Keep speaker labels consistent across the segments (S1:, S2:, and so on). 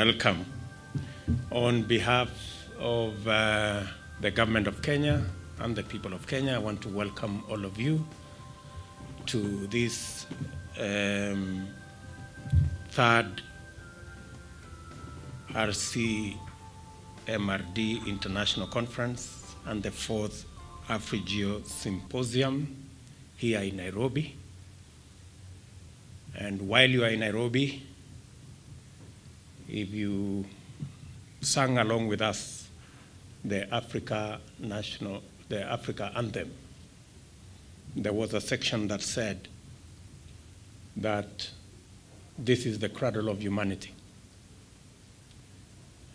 S1: Welcome. On behalf of the government of Kenya and the people of Kenya, I want to welcome all of you to this third RCMRD International Conference and the fourth AfriGeo Symposium here in Nairobi. And while you are in Nairobi, if you sang along with us the Africa anthem, there was a section that said that this is the cradle of humanity.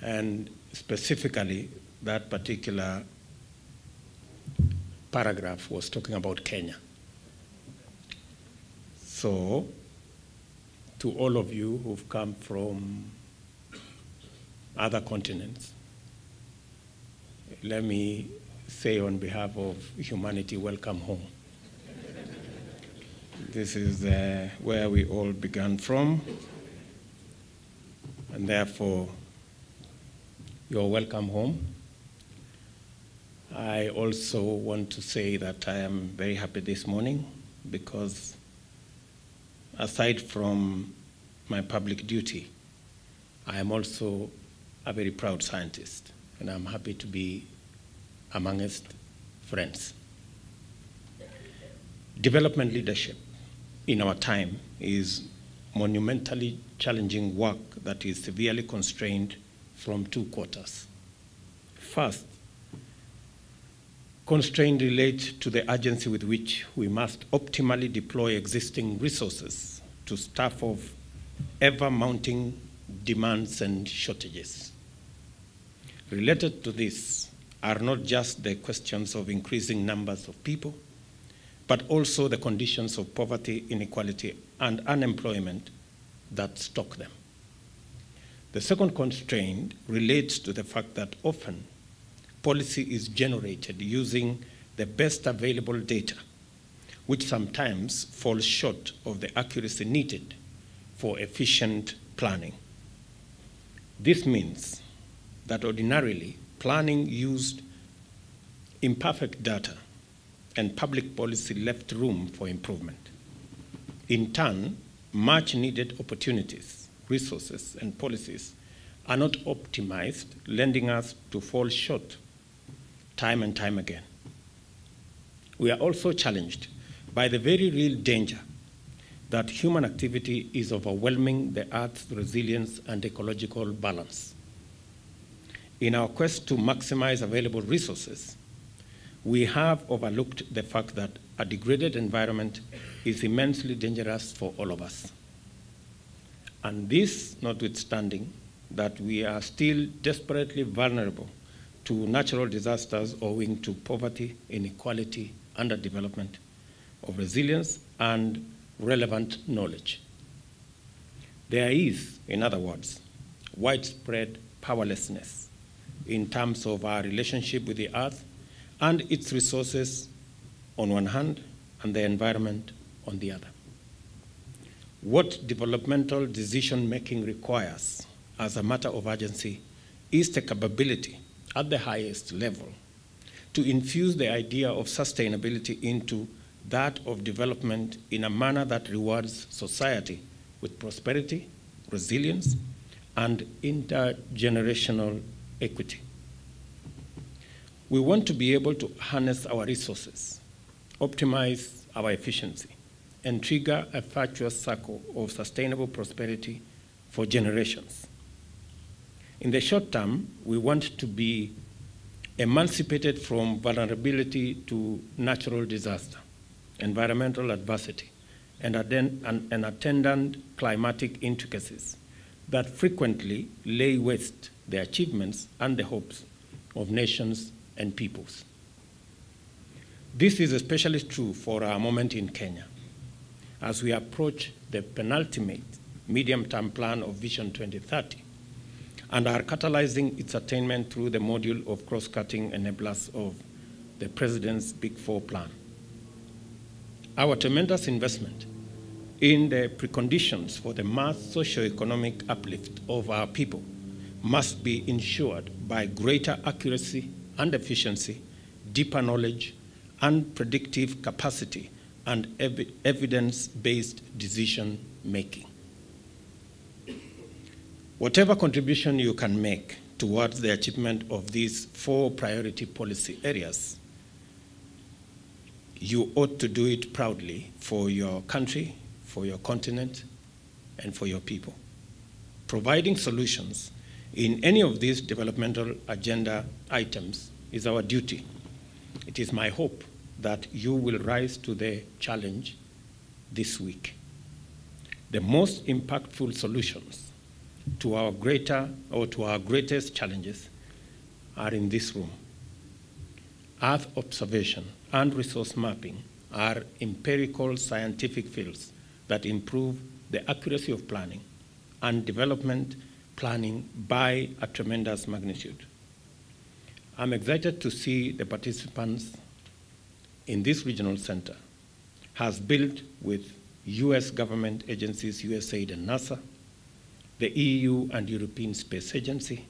S1: And specifically, that particular paragraph was talking about Kenya. So, to all of you who've come from other continents, let me say on behalf of humanity, welcome home. This is where we all began from, and therefore, you're welcome home. I also want to say that I am very happy this morning because aside from my public duty, I am also a very proud scientist, and I'm happy to be amongst friends. Development leadership in our time is monumentally challenging work that is severely constrained from two quarters. First, constraint relates to the urgency with which we must optimally deploy existing resources to staff off ever-mounting demands and shortages. Related to this are not just the questions of increasing numbers of people, but also the conditions of poverty, inequality, and unemployment that stalk them. The second constraint relates to the fact that often policy is generated using the best available data, which sometimes falls short of the accuracy needed for efficient planning. This means that ordinarily, planning used imperfect data and public policy left room for improvement. In turn, much needed opportunities, resources, and policies are not optimized, lending us to fall short time and time again. We are also challenged by the very real danger that human activity is overwhelming the Earth's resilience and ecological balance. In our quest to maximize available resources, we have overlooked the fact that a degraded environment is immensely dangerous for all of us. And this notwithstanding that we are still desperately vulnerable to natural disasters owing to poverty, inequality, underdevelopment, of resilience, and relevant knowledge. There is, in other words, widespread powerlessness in terms of our relationship with the earth and its resources on one hand, and the environment on the other. What developmental decision-making requires as a matter of urgency is the capability at the highest level to infuse the idea of sustainability into that of development in a manner that rewards society with prosperity, resilience, and intergenerational equity. We want to be able to harness our resources, optimize our efficiency, and trigger a virtuous circle of sustainable prosperity for generations. In the short term, we want to be emancipated from vulnerability to natural disaster, environmental adversity, and attendant climatic intricacies that frequently lay waste the achievements and the hopes of nations and peoples. This is especially true for our moment in Kenya, as we approach the penultimate medium-term plan of Vision 2030 and are catalyzing its attainment through the module of cross-cutting enablers of the President's Big Four plan. Our tremendous investment in the preconditions for the mass socio-economic uplift of our people must be ensured by greater accuracy and efficiency, deeper knowledge, and predictive capacity, and evidence-based decision-making. Whatever contribution you can make towards the achievement of these 4 priority policy areas, you ought to do it proudly for your country, for your continent, and for your people. Providing solutions in any of these developmental agenda items is our duty. It is my hope that you will rise to the challenge this week. The most impactful solutions to our greatest challenges are in this room. Earth observation and resource mapping are empirical scientific fields that improve the accuracy of planning and development planning by a tremendous magnitude. I'm excited to see the participants in this regional center has built with US government agencies, USAID and NASA, the EU and European Space Agency,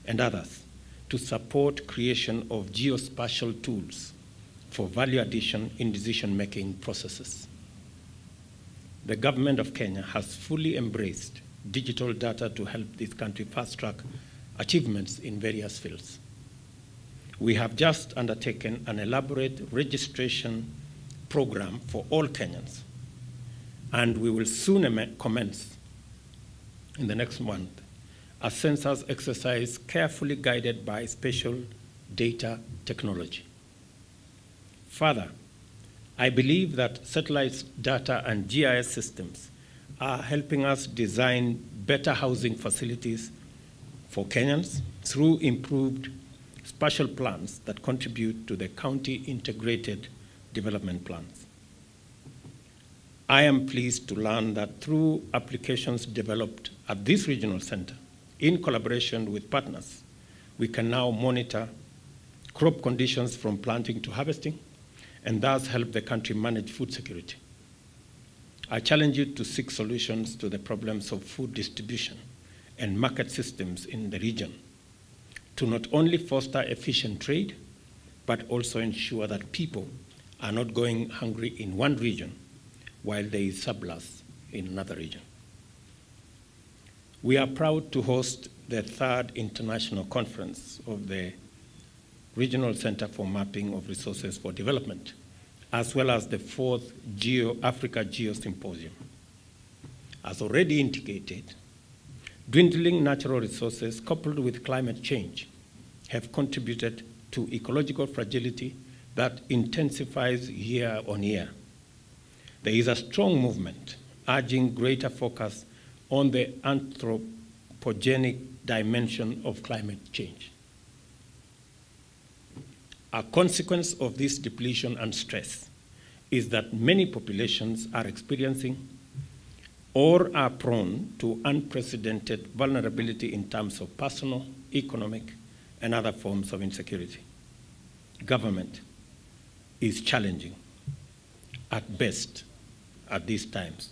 S1: and others to support creation of geospatial tools for value addition in decision-making processes. The government of Kenya has fully embraced digital data to help this country fast-track achievements in various fields. We have just undertaken an elaborate registration program for all Kenyans, and we will soon commence in the next month a census exercise carefully guided by spatial data technology. Further, I believe that satellite data and GIS systems are helping us design better housing facilities for Kenyans through improved spatial plans that contribute to the county integrated development plans. I am pleased to learn that through applications developed at this regional center, in collaboration with partners, we can now monitor crop conditions from planting to harvesting, and thus help the country manage food security. I challenge you to seek solutions to the problems of food distribution and market systems in the region, to not only foster efficient trade, but also ensure that people are not going hungry in one region while there is surplus in another region. We are proud to host the 3rd International Conference of the Regional Center for Mapping of Resources for Development, as well as the 4th Africa Geosymposium. As already indicated, dwindling natural resources coupled with climate change have contributed to ecological fragility that intensifies year on year. There is a strong movement urging greater focus on the anthropogenic dimension of climate change. A consequence of this depletion and stress is that many populations are experiencing or are prone to unprecedented vulnerability in terms of personal, economic, and other forms of insecurity. Government is challenging at best at these times,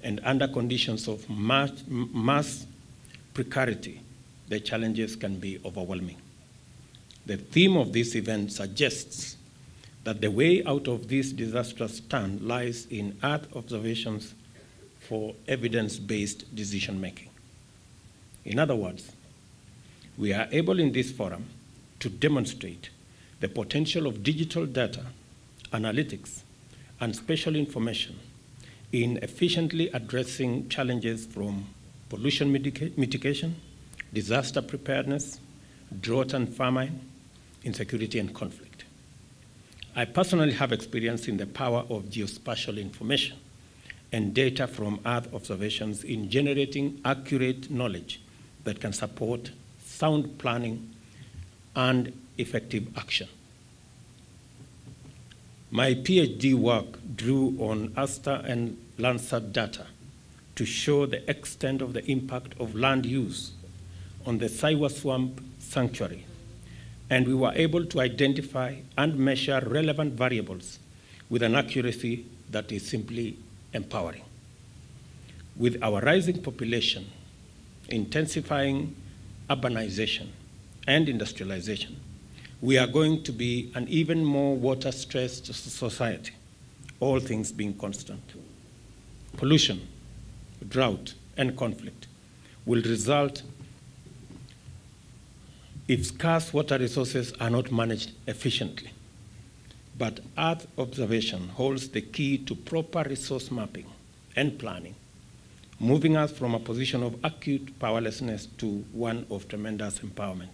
S1: and under conditions of mass precarity, the challenges can be overwhelming. The theme of this event suggests that the way out of this disastrous turn lies in Earth observations for evidence-based decision-making. In other words, we are able in this forum to demonstrate the potential of digital data, analytics, and spatial information in efficiently addressing challenges from pollution mitigation, disaster preparedness, drought and famine, insecurity and conflict. I personally have experience in the power of geospatial information and data from Earth observations in generating accurate knowledge that can support sound planning and effective action. My PhD work drew on ASTA and Landsat data to show the extent of the impact of land use on the Saiwa Swamp Sanctuary, and we were able to identify and measure relevant variables with an accuracy that is simply empowering. With our rising population, intensifying urbanization, and industrialization, we are going to be an even more water-stressed society, all things being constant. Pollution, drought, and conflict will result if scarce water resources are not managed efficiently. But Earth observation holds the key to proper resource mapping and planning, moving us from a position of acute powerlessness to one of tremendous empowerment.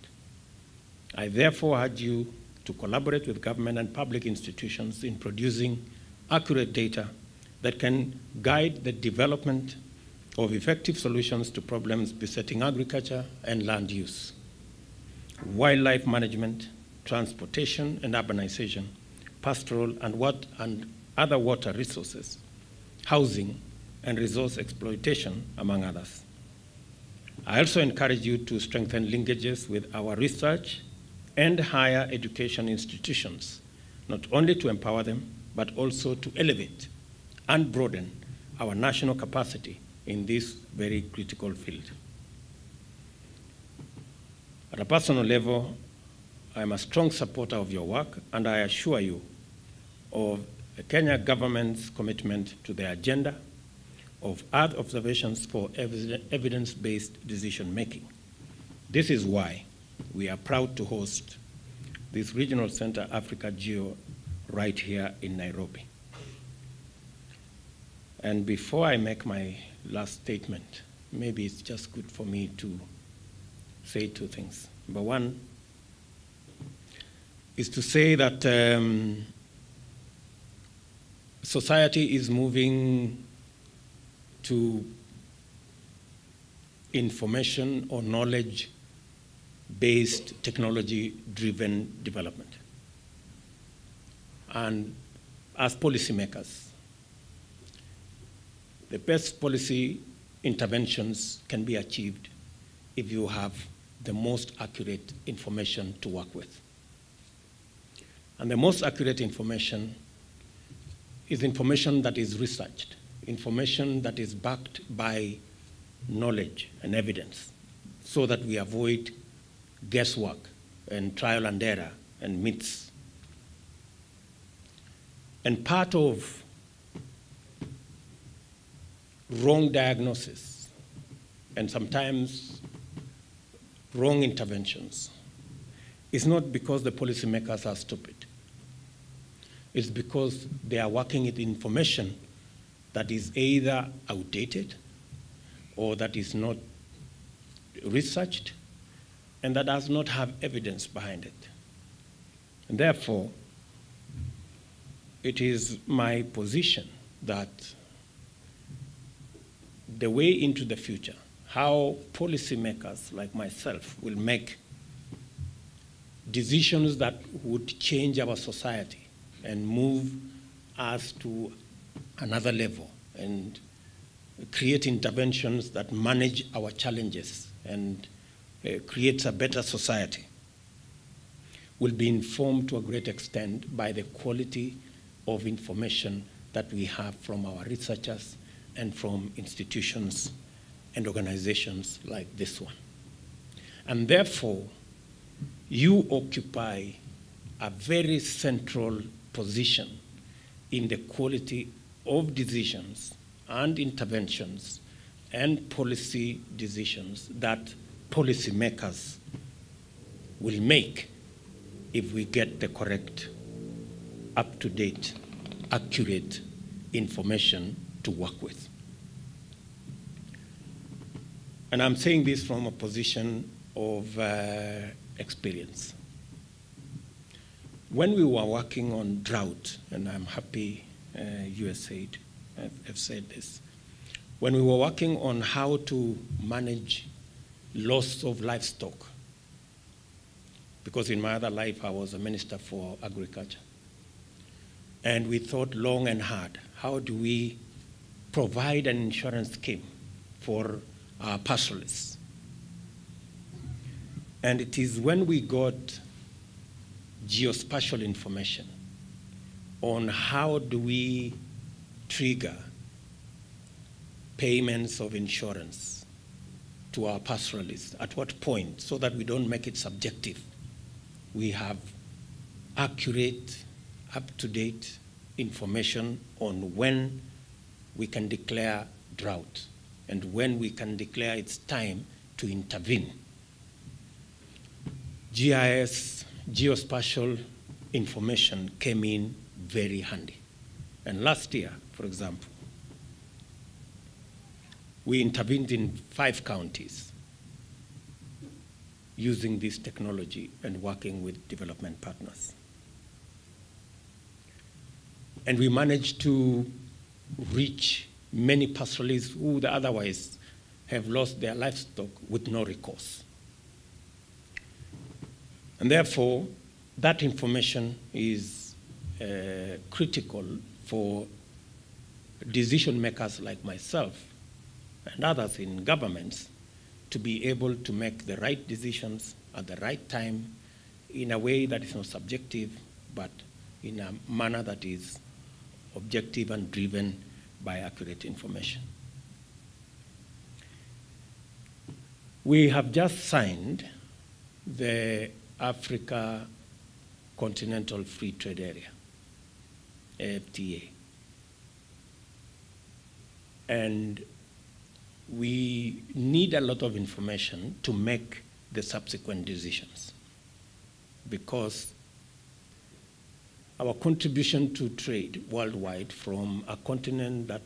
S1: I therefore urge you to collaborate with government and public institutions in producing accurate data that can guide the development of effective solutions to problems besetting agriculture and land use, wildlife management, transportation and urbanization, pastoral and other water resources, housing, and resource exploitation, among others. I also encourage you to strengthen linkages with our research and higher education institutions, not only to empower them, but also to elevate and broaden our national capacity in this very critical field. At a personal level, I am a strong supporter of your work, and I assure you of the Kenya government's commitment to the agenda of Earth observations for evidence-based decision-making. This is why we are proud to host this Regional Center Africa Geo right here in Nairobi. And before I make my last statement, maybe it's just good for me to say two things. Number one is to say that society is moving to information or knowledge-based, technology-driven development. And as policymakers, the best policy interventions can be achieved if you have the most accurate information to work with. And the most accurate information is information that is researched, information that is backed by knowledge and evidence, so that we avoid guesswork and trial and error and myths. And part of wrong diagnosis and sometimes wrong interventions is not because the policymakers are stupid. It's because they are working with information that is either outdated or that is not researched and that does not have evidence behind it. And therefore, it is my position that the way into the future, how policymakers like myself will make decisions that would change our society and move us to another level and create interventions that manage our challenges and create a better society, will be informed to a great extent by the quality of information that we have from our researchers and from institutions and organizations like this one. And therefore, you occupy a very central position in the quality of decisions and interventions and policy decisions that policymakers will make if we get the correct, up-to-date, accurate information to work with. And I'm saying this from a position of experience. When we were working on drought, and I'm happy you have said this, when we were working on how to manage loss of livestock, because in my other life I was a minister for agriculture, and we thought long and hard, how do we provide an insurance scheme for our pastoralists? And it is when we got geospatial information on how do we trigger payments of insurance to our pastoralists, at what point, so that we don't make it subjective. We have accurate, up-to-date information on when we can declare drought and when we can declare it's time to intervene. GIS, geospatial information came in very handy. And last year, for example, we intervened in 5 counties using this technology and working with development partners. And we managed to reach many pastoralists who would otherwise have lost their livestock with no recourse. And therefore, that information is critical for decision makers like myself and others in governments to be able to make the right decisions at the right time in a way that is not subjective, but in a manner that is objective and driven by accurate information. We have just signed the Africa Continental Free Trade Area, AFTA. And we need a lot of information to make the subsequent decisions, because our contribution to trade worldwide from a continent that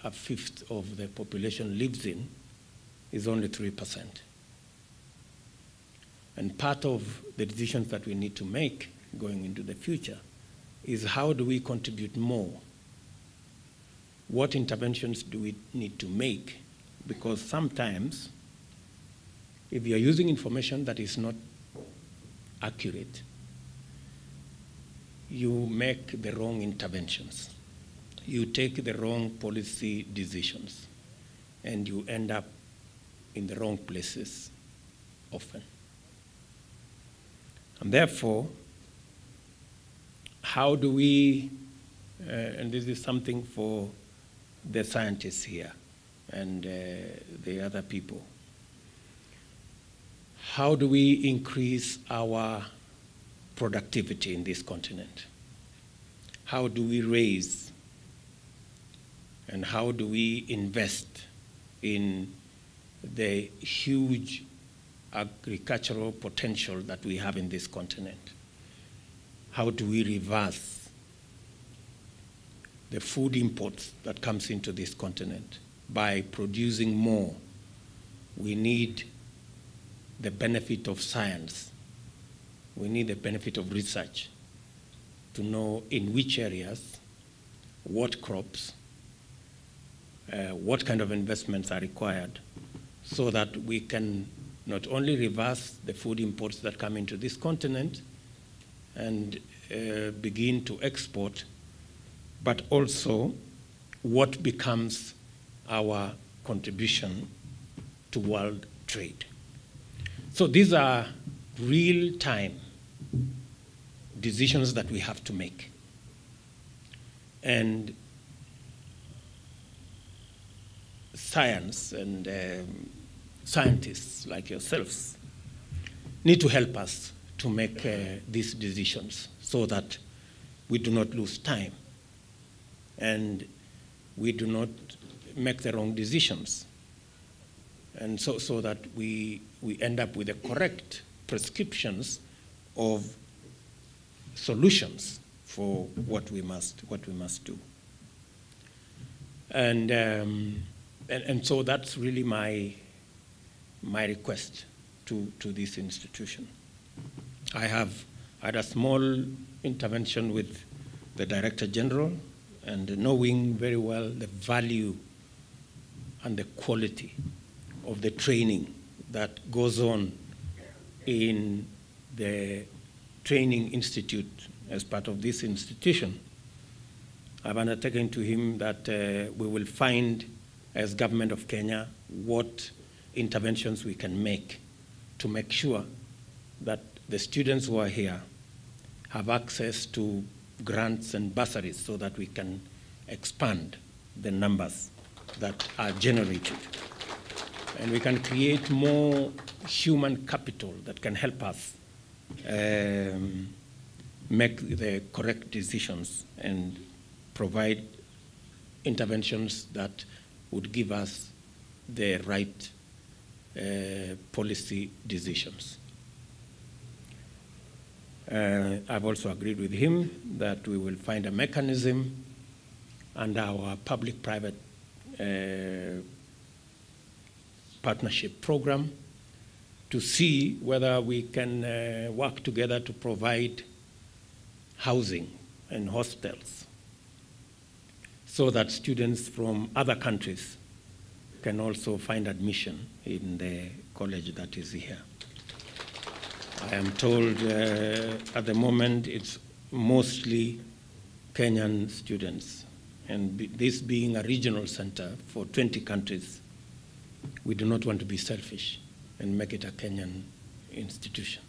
S1: 1/5 of the population lives in is only 3%. And part of the decisions that we need to make going into the future is how do we contribute more? What interventions do we need to make? Because sometimes, if you're using information that is not accurate, you make the wrong interventions. You take the wrong policy decisions, and you end up in the wrong places often. And therefore, how do we, and this is something for the scientists here and the other people, how do we increase our productivity in this continent? How do we raise and how do we invest in the huge agricultural potential that we have in this continent? How do we reverse the food imports that comes into this continent by producing more? We need the benefit of science. We need the benefit of research to know in which areas, what crops, what kind of investments are required, so that we can not only reverse the food imports that come into this continent and begin to export, but also what becomes our contribution to world trade. So these are real-time decisions that we have to make. And science and scientists like yourselves need to help us to make these decisions so that we do not lose time and we do not make the wrong decisions, and so that we end up with the correct prescriptions of solutions for what we must do. And so that's really my request to this institution. I have had a small intervention with the Director General, and knowing very well the value and the quality of the training that goes on in the training institute as part of this institution, I've undertaken to him that we will find, as Government of Kenya, what interventions we can make to make sure that the students who are here have access to grants and bursaries so that we can expand the numbers that are generated. and we can create more human capital that can help us make the correct decisions and provide interventions that would give us the right policy decisions. I've also agreed with him that we will find a mechanism under our public-private partnership program to see whether we can work together to provide housing and hostels so that students from other countries can also find admission in the college that is here. I am told at the moment it's mostly Kenyan students, and this being a regional center for 20 countries, we do not want to be selfish and make it a Kenyan institution.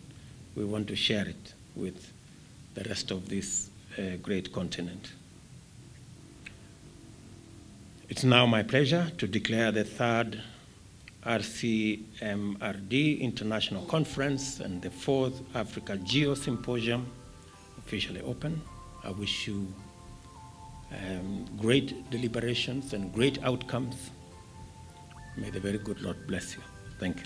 S1: We want to share it with the rest of this great continent. It's now my pleasure to declare the third RCMRD International Conference and the fourth Africa Geo Symposium officially open. I wish you great deliberations and great outcomes. May the very good Lord bless you. Thank you.